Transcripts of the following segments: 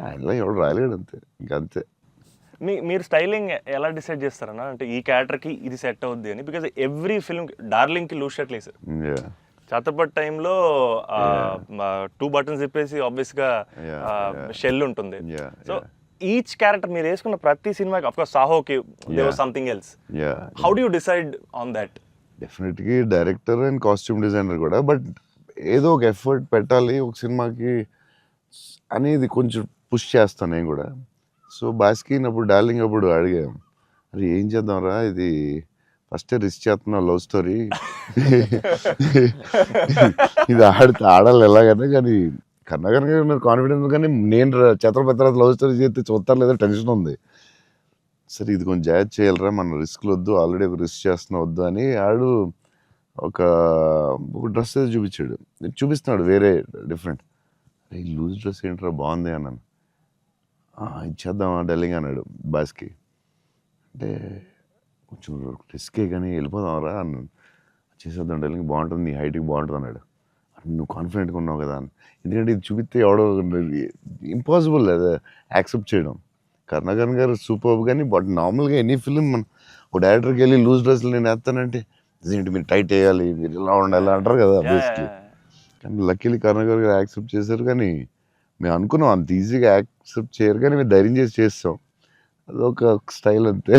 ఆయనలో ఎవడు రాలేడు అంతే, ఇంకంతే. మీరు స్టైలింగ్ ఎలా డిసైడ్ చేస్తారన్నా, అంటే ఈ క్యారెక్టర్కి ఇది సెట్ అవుద్ది అని? బికాజ్ ఎవ్రీ ఫిల్మ్ డార్లింగ్కి లూజ్ షర్ట్ వేసారు, చాతపట్ టైంలో 2 బటన్స్ చెప్పేసి ఆబ్వియస్గా షెల్ ఉంటుంది. సో ఈచ్ క్యారెక్టర్ మీరు వేసుకున్న ప్రతి సినిమాకి, అఫ్ కోర్స్ సాహోకి there was something else. How do you decide on that? డెఫినెట్గా డైరెక్టర్ అండ్ కాస్ట్యూమ్ డిజైనర్ కూడా, బట్ ఏదో ఒక ఎఫర్ట్ పెట్టాలి ఒక సినిమాకి అనేది కొంచెం పుష్ చేస్తాను నేను కూడా. సో బాస్కిన్ అప్పుడు డార్లింగ్ అప్పుడు అడిగాం, అరే ఏం చేద్దాంరా, ఇది ఫస్టే రిస్క్ చేస్తున్నావు లవ్ స్టోరీ, ఇది ఆడాలి ఎలాగనే. కానీ కన్నా కాన్ఫిడెన్స్, కానీ నేను ఛత్రపతి లవ్ స్టోరీ చేస్తే చూస్తారు లేదా టెన్షన్ ఉంది. సరే ఇది కొంచెం జాగ్రత్త చేయాలరా, మన రిస్క్లు వద్దు, ఆల్రెడీ ఒక రిస్క్ చేస్తున్నా వద్దు అని ఆడు ఒక డ్రెస్ చూపించాడు, చూపిస్తున్నాడు వేరే డిఫరెంట్. ఈ లూజ్ డ్రెస్ ఏంట్రా బాగుంది అన్నాను. ఇచ్చేద్దామా డార్లింగ్ అన్నాడు బాస్కి. అంటే కొంచెం రిస్కే కానీ వెళ్ళిపోదాంరా అన్నాను. చేసేద్దాం డార్లింగ్, బాగుంటుంది, నీ హైట్కి బాగుంటుంది అన్నాడు. నువ్వు కాన్ఫిడెంట్గా ఉన్నావు కదా అని. ఎందుకంటే ఇది చూపిస్తే ఎవడో ఇంపాసిబుల్ అది యాక్సెప్ట్ చేయడం. కరుణాకరన్ గారు సూపర్, కానీ బట్ నార్మల్గా ఎనీ ఫిలిం మన ఒక డైరెక్టర్కి వెళ్ళి లూజ్ డ్రెస్లు నేను వేస్తానంటే ఇదేంటి మీరు టైట్ వేయాలి, మీరు ఇలా ఉండాలి అంటారు కదా బేసిక్లీ. కానీ లక్కీలీ కరుణాకరన్ గారు యాక్సెప్ట్ చేశారు. కానీ మేము అనుకున్నాం అంత ఈజీగా యాక్సెప్ట్ చేయరు, కానీ మేము ధైర్యం చేసి చేస్తాం. అదొక స్టైల్ అంతే.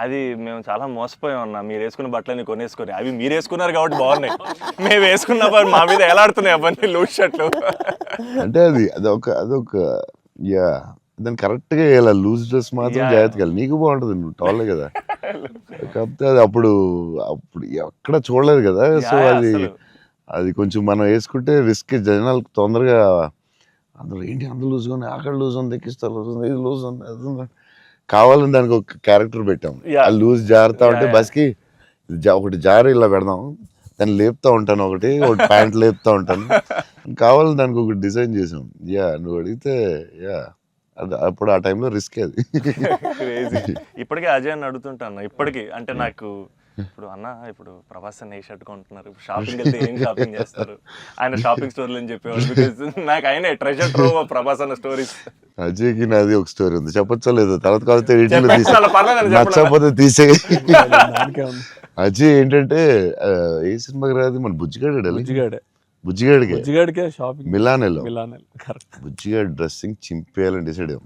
అది మేము చాలా మోసపోయాం అన్న, మీరు వేసుకున్న బట్టలని కొనేసుకొని. అవి మీరు వేసుకున్నారు కాబట్టి బాగున్నాయి, మేము వేసుకున్నప్పుడు మా మీద ఎలా ఆడుతున్నాయి అవన్నీ లూజ్ షర్ట్లు. అంటే అదొక యా, దాన్ని కరెక్ట్గా వేయాలి. లూజ్ డ్రెస్ మాత్రం జాగ్రత్తగా, నీకు బాగుంటుంది, నువ్వు టాలే కదా. కాకపోతే అది అప్పుడు ఎక్కడ చూడలేదు కదా. సో అది కొంచెం మనం వేసుకుంటే రిస్క్, జనాలకు తొందరగా అందులో ఏంటి అంత లూజ్ ఉంది, అక్కడ లూజ్ ఉంది, ఎక్కిస్తారు లూజ్ ఉంది, ఇది లూజ్ ఉంది, అది ఉంది, కావాలని దానికి ఒక క్యారెక్టర్ పెట్టాం. ఆ లూజ్ జారుతా ఉంటే బస్కి ఒకటి జారి ఇలా పెడదాం, దాన్ని లేపుతా ఉంటాను, ఒకటి ప్యాంట్ లేపుతా ఉంటాను, కావాలని దానికి ఒకటి డిజైన్ చేసాం. యా నువ్వు అడిగితే యా అది అప్పుడు ఆ టైంలో రిస్క్ అది. ఇప్పటికే అజయ్ అని అడుగుతుంటాను ఇప్పటికీ, అంటే నాకు ఇప్పుడు అన్న ఇప్పుడు ప్రభాస్ అన్న ఏ షర్ట్ కొంటున్నారు, షాపింగ్ వెళ్తే ఏం షాపింగ్ చేస్తారు, ఆయన షాపింగ్ స్టోర్లు అని చెప్పేవాళ్ళు. బికాజ్ నాకు ఆయన ట్రెజర్ ట్రోవ్ ప్రభాస్ అన్న స్టోరీస్. అజయ్కి నాది ఒక స్టోరీ ఉంది, చెప్పచ్చా లేదు తర్వాత కాకపోతే నచ్చకపోతే తీసే. అజయ్ ఏంటంటే ఏ సినిమాకి రాదు, మన బుజ్జిగాడికి మిలాన్ బుజ్జిగాడి డ్రెస్సింగ్ చింపేయాలని డిసైడ్ అయ్యాం.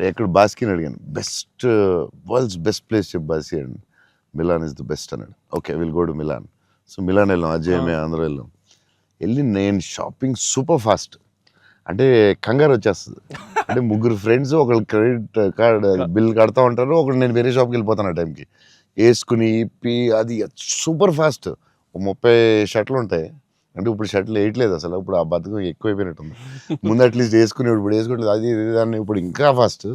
ఎక్కడ బాస్కిని అడిగాను, బెస్ట్ వరల్డ్స్ బెస్ట్ ప్లేస్ చెప్పు బాస్కి అండి. మిలాన్ ఇస్ ద బెస్ట్ అన్నాడు. Okay will go to Milan. So Milan వెళ్ళాం, అజయ్ అందరూ వెళ్ళి నేను షాపింగ్ సూపర్ ఫాస్ట్, అంటే కంగారు వచ్చేస్తుంది. అంటే 3 ఫ్రెండ్స్ ఒకళ్ళు క్రెడిట్ కార్డ్ బిల్ కడతా ఉంటారు, ఒకళ్ళు నేను వేరే షాప్కి వెళ్ళిపోతాను ఆ టైంకి, వేసుకుని ఇప్పి అది సూపర్ ఫాస్ట్. 30 షర్ట్లు ఉంటాయి, అంటే ఇప్పుడు షర్ట్లు వేయట్లేదు అసలు, ఇప్పుడు ఆ బతుకు ఎక్కువైపోయినట్టుంది. ముందు అట్లీస్ట్ వేసుకుని ఇప్పుడు వేసుకోవట్లేదు, అది దాన్ని ఇప్పుడు ఇంకా ఫాస్ట్.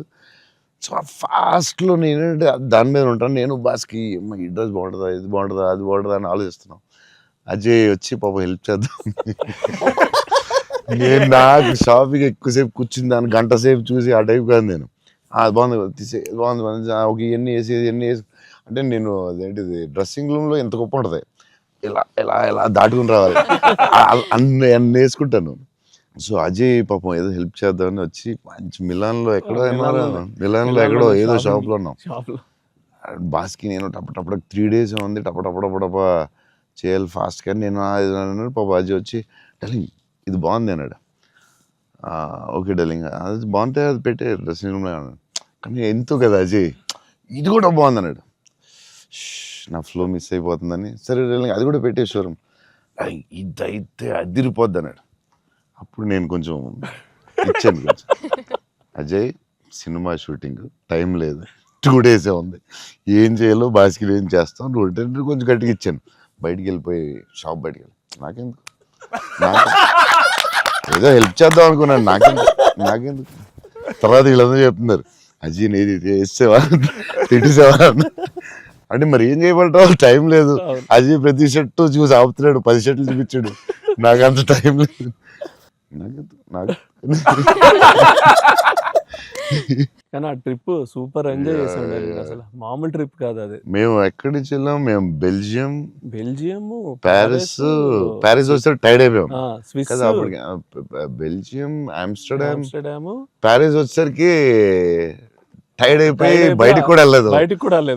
సో ఆ ఫాస్ట్లో నేనంటే దాని మీద ఉంటాను. నేను బాస్కి ఈ డ్రెస్ బాగుంటుందా, ఇది బాగుంటుందా, అది బాగుంటుందా అని ఆలోచిస్తున్నాం. అజయ్ వచ్చి పాపం హెల్ప్ చేద్దాం. నేను నాకు షాపింగ్ ఎక్కువసేపు కూర్చుని దాన్ని గంట సేపు చూసి ఆ టైప్ కాదు నేను. అది బాగుంది తీసే, బాగుంది ఒక ఇవన్నీ వేసేది అంటే నేను అదేంటిది డ్రెస్సింగ్ రూమ్లో ఎంత గొప్ప ఉంటుంది, ఇలా దాటుకుని రావాలి, అన్నీ వేసుకుంటాను. సో అజయ్ పాపం ఏదో హెల్ప్ చేద్దామని వచ్చి మంచి మిలాన్లో ఎక్కడో ఏదో షాప్లో ఉన్నాం. బాస్కి నేను టపటప్పుడు 3 days ఉంది, టపటపడపడప చేయాలి ఫాస్ట్. కానీ నేను పాప అజయ్ వచ్చి డార్లింగ్ ఇది బాగుంది అన్నాడు. ఓకే డార్లింగ్ అది బాగుంటే అది పెట్టే డ్రెస్సింగ్ రూమ్లో అన్నాడు. కానీ ఎంతో కదా అజయ్ ఇది కూడా బాగుంది అన్నాడు. నా ఫ్లో మిస్ అయిపోతుందని, సరే డార్లింగ్ అది కూడా పెట్టే షోరూమ్, ఇదైతే అదిరిపోద్ది అన్నాడు. అప్పుడు నేను కొంచెం ఇచ్చాను కొంచెం, అజయ్ సినిమా షూటింగ్ టైం లేదు, 2 days ఉంది, ఏం చేయాలో బాస్కిలో ఏం చేస్తాం, నువ్వు కొంచెం గట్టిగా ఇచ్చాను. బయటికి వెళ్ళిపోయి షాప్ బయటికి వెళ్ళి నాకెందుకు ఏదో హెల్ప్ చేద్దాం అనుకున్నాను, నాకెందుకు. తర్వాత వీళ్ళందరూ చెప్తున్నారు అజయ్ నేది వేసేవా తిట్టేసేవా అంటే మరి ఏం చేయమంటావు, టైం లేదు. అజయ్ ప్రతి షర్టు చూసి ఆపుతున్నాడు, 10 షర్ట్లు చూపించాడు, నాకు అంత టైం లేదు. కానీ ఆ ట్రిప్ సూపర్ ఎంజాయ్ చేసాం అసలు మామూలు ట్రిప్ కాదు అది. మేము ఎక్కడి నుంచి వెళ్ళాం? మేము బెల్జియం, బెల్జియం, ప్యారిస్ వస్తే టైర్డ్ అయిపోయాం స్విస్, కదా అప్పటికి. బెల్జియం, ఆమ్స్టర్డామ్, ఆమ్స్టర్డామ్, ప్యారిస్ వచ్చేసరికి టైర్డ్ అయిపోయి బయటకు కూడా వెళ్ళలేదు.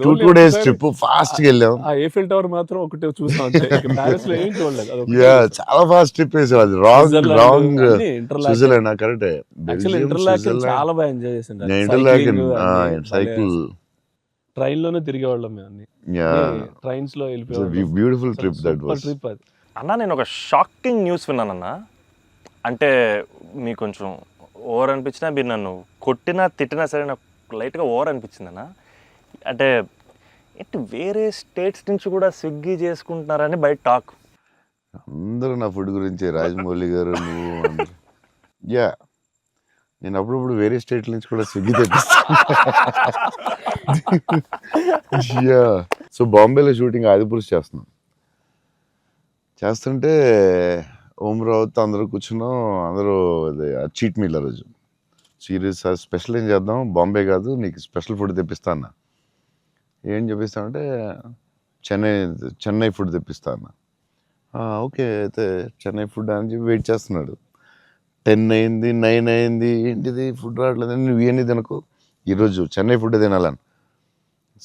2 days ట్రిప్ ఫాస్ట్ గా వెళ్ళాం. ఆ ఏఫిల్ టవర్ మాత్రం ఒకటే చూసాం ప్యారిస్ లో ఏం చూడలేదు. చాలా ఫాస్ట్ ట్రిప్ వేసాం. అది రాంగ్ స్విట్జర్లాండ్ కరెక్ట్. చాలా బాగా ఎంజాయ్ చేసాం. సైకిల్ ట్రైన్ లోనే తిరిగేవాళ్ళం మేము అన్ని. ట్రైన్స్ లో వెళ్ళిపోయాం. Beautiful trip that was. Trip అది. అన్న నేను ఒక షాకింగ్ న్యూస్ విన్నానన్న. అంటే మీకు కొంచెం ఓవర్ అనిపించినా, మీరు నన్ను కొట్టినా తిట్టినా సరే నాకు లైట్గా ఓవర్ అనిపించింది అన్న. అంటే ఏంటి వేరే స్టేట్స్ నుంచి కూడా స్విగ్గీ చేసుకుంటున్నారని బయట టాక్. అందరూ నా ఫుడ్ గురించి, రాజమౌళి గారు, నువ్వు, నేను అప్పుడప్పుడు వేరే స్టేట్ నుంచి కూడా స్విగ్గీ తెప్పిస్తాను. సో బాంబేలో షూటింగ్ ఆదిపురుష్ చేస్తుంటే ఓం రావుతో అందరూ కూర్చున్నాం. అందరూ చీట్ మీల్ ఆ రోజు. సీరియస్ స్పెషల్ ఏం చేద్దాం, బాంబే కాదు నీకు స్పెషల్ ఫుడ్ తెప్పిస్తా అన్న. ఏం చెప్పిస్తానంటే చెన్నై ఫుడ్ తెప్పిస్తా అన్న. ఓకే అయితే చెన్నై ఫుడ్ అని చెప్పి వెయిట్ చేస్తున్నాడు. 10 అయింది, 9 అయింది, ఏంటిది ఫుడ్ రావట్లేదు. నువ్వు ఇవన్నీ తినకు, ఈరోజు చెన్నై ఫుడ్ తినాలని.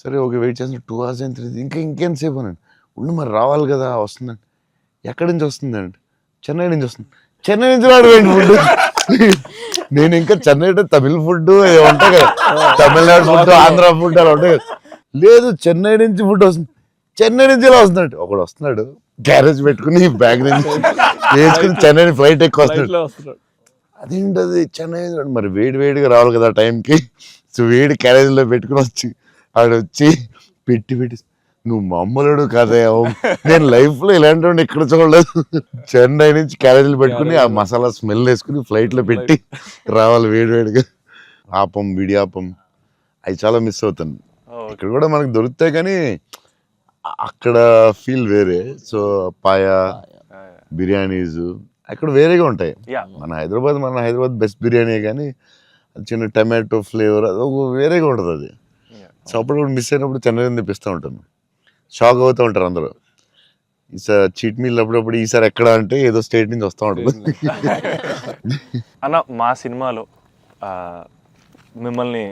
సరే ఓకే వెయిట్ చేస్తున్నా. 2 hours అయింది, ఇంకేంతసేపు అనండి. ఉండి మరి రావాలి కదా, వస్తుందండి. ఎక్కడి నుంచి వస్తుందండి? చెన్నై నుంచి వస్తుంది. చెన్నై నుంచి రావడం ఫుడ్. నేను ఇంకా చెన్నై అంటే తమిళ ఫుడ్ ఉంటాయి కదా, తమిళనాడు ఫుడ్, ఆంధ్ర ఫుడ్ అలా ఉంటాయి కదా. లేదు చెన్నై నుంచి ఫుడ్ వస్తుంది. చెన్నై నుంచి ఇలా వస్తున్నాడు. ఒకడు వస్తున్నాడు గ్యారేజ్ పెట్టుకుని బ్యాగ్ నుంచి వేసుకుని చెన్నై ఫ్లైట్ ఎక్కువ వస్తున్నాడు. అదేంటది చెన్నై మరి వేడిగా రావాలి కదా టైంకి. సో వేడి క్యారేజ్లో పెట్టుకుని వచ్చి పెట్టి నువ్వు మామూలుడు కాదే, నేను లైఫ్లో ఇలాంటి ఎక్కడ చూడలేదు. చెన్నై నుంచి క్యారేజీలు పెట్టుకుని ఆ మసాలా స్మెల్ వేసుకుని ఫ్లైట్లో పెట్టి రావాలి వేడిగా. ఆపం, విడియాపం అవి చాలా మిస్ అవుతాను. ఇక్కడ కూడా మనకు దొరుకుతాయి కానీ అక్కడ ఫీల్ వేరే. సో పాయా, బిర్యానీస్ అక్కడ వేరేగా ఉంటాయి. మన హైదరాబాద్ బెస్ట్ బిర్యానీ, కానీ చిన్న టమాటో ఫ్లేవర్ అది వేరేగా ఉంటుంది అది. సో అప్పుడు మిస్ అయినప్పుడు చెన్నై తెప్పిస్తూ ఉంటాను. షాక్ అవుతూ ఉంటారు అందరూ. ఈసారి చీట్ మీల్ అప్పుడప్పుడు ఈసారి ఎక్కడ అంటే ఏదో స్టేట్ నుంచి వస్తూ ఉంటుంది. అన్న మా సినిమాలో మిమ్మల్ని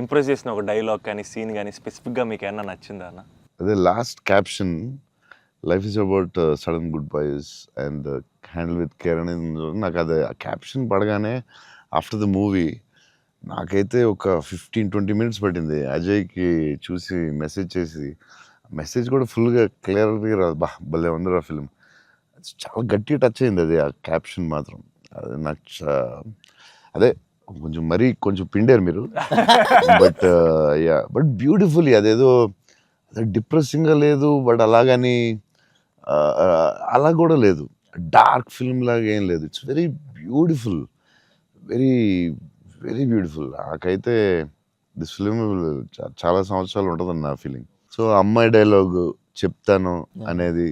ఇంప్రెస్ చేసిన ఒక డైలాగ్ కానీ సీన్ కానీ స్పెసిఫిక్గా మీకు ఏమన్నా నచ్చిందా అన్న? అదే last caption, life is about sudden good boys and handle with care అనేది. నాకు అది ఆ క్యాప్షన్ పడగానే ఆఫ్టర్ ద మూవీ నాకైతే ఒక 15-20 minutes పట్టింది అజయ్కి చూసి మెసేజ్ చేసి. మెసేజ్ కూడా ఫుల్గా క్లియర్గా రాదు. భలే ఉంది ఆ ఫిల్మ్. చాలా గట్టిగా టచ్ అయింది అది ఆ క్యాప్షన్ మాత్రం. అది నాకు అదే కొంచెం పిండారు మీరు. బట్ బ్యూటిఫుల్లీ అదేదో డిప్రెసింగ్గా లేదు, బట్ అలాగని అలా కూడా లేదు, డార్క్ ఫిల్మ్ లాగా ఏం లేదు. It's very beautiful, very very beautiful. నాకైతే దిస్ ఫిలిం చాలా సంవత్సరాలు ఉంటుందని నా ఫీలింగ్. సో అమ్మాయి డైలాగ్ చెప్తాను అనేది,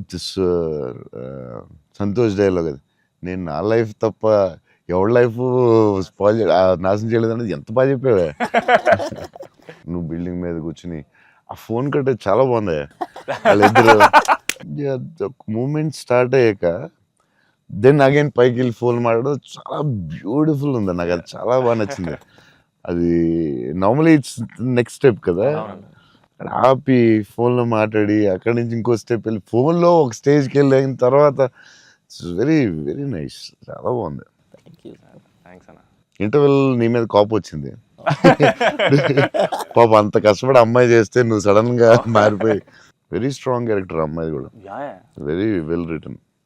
ఇట్స్ సంతోష్ డైలాగ్ అది. నేను నా లైఫ్ తప్ప ఎవరి లైఫ్ స్పాయిల్ నాశనం చేయలేదు అనేది ఎంత బాగా చెప్పావే. నువ్వు బిల్డింగ్ మీద కూర్చుని ఆ ఫోన్ కట్టే చాలా బాగుంది. వాళ్ళిద్దరు మూమెంట్ స్టార్ట్ అయ్యాక దెన్ అగైన్ పైకి వెళ్ళి ఫోన్ మాట్లాడడం చాలా బ్యూటిఫుల్ ఉంది. నాకు అది చాలా బాగా నచ్చింది. అది నార్మలీ ఇట్స్ నెక్స్ట్ స్టెప్ కదా, ఆపి ఫోన్లో మాట్లాడి అక్కడి నుంచి ఇంకో స్టెప్ వెళ్ళి ఫోన్లో ఒక స్టేజ్కి వెళ్ళిన తర్వాత ఇట్స్ వెరీ వెరీ నైస్, చాలా బాగుంది. ఇంటర్వెల్ నీ మీద కోపం వచ్చింది పాప, అంత కష్టపడి అమ్మాయి చేస్తే నువ్వు సడన్ గా మారిపోయి. వెరీ స్ట్రాంగ్ క్యారెక్టర్ అమ్మాయి కూడా, వెరీ వెల్ రిటన్.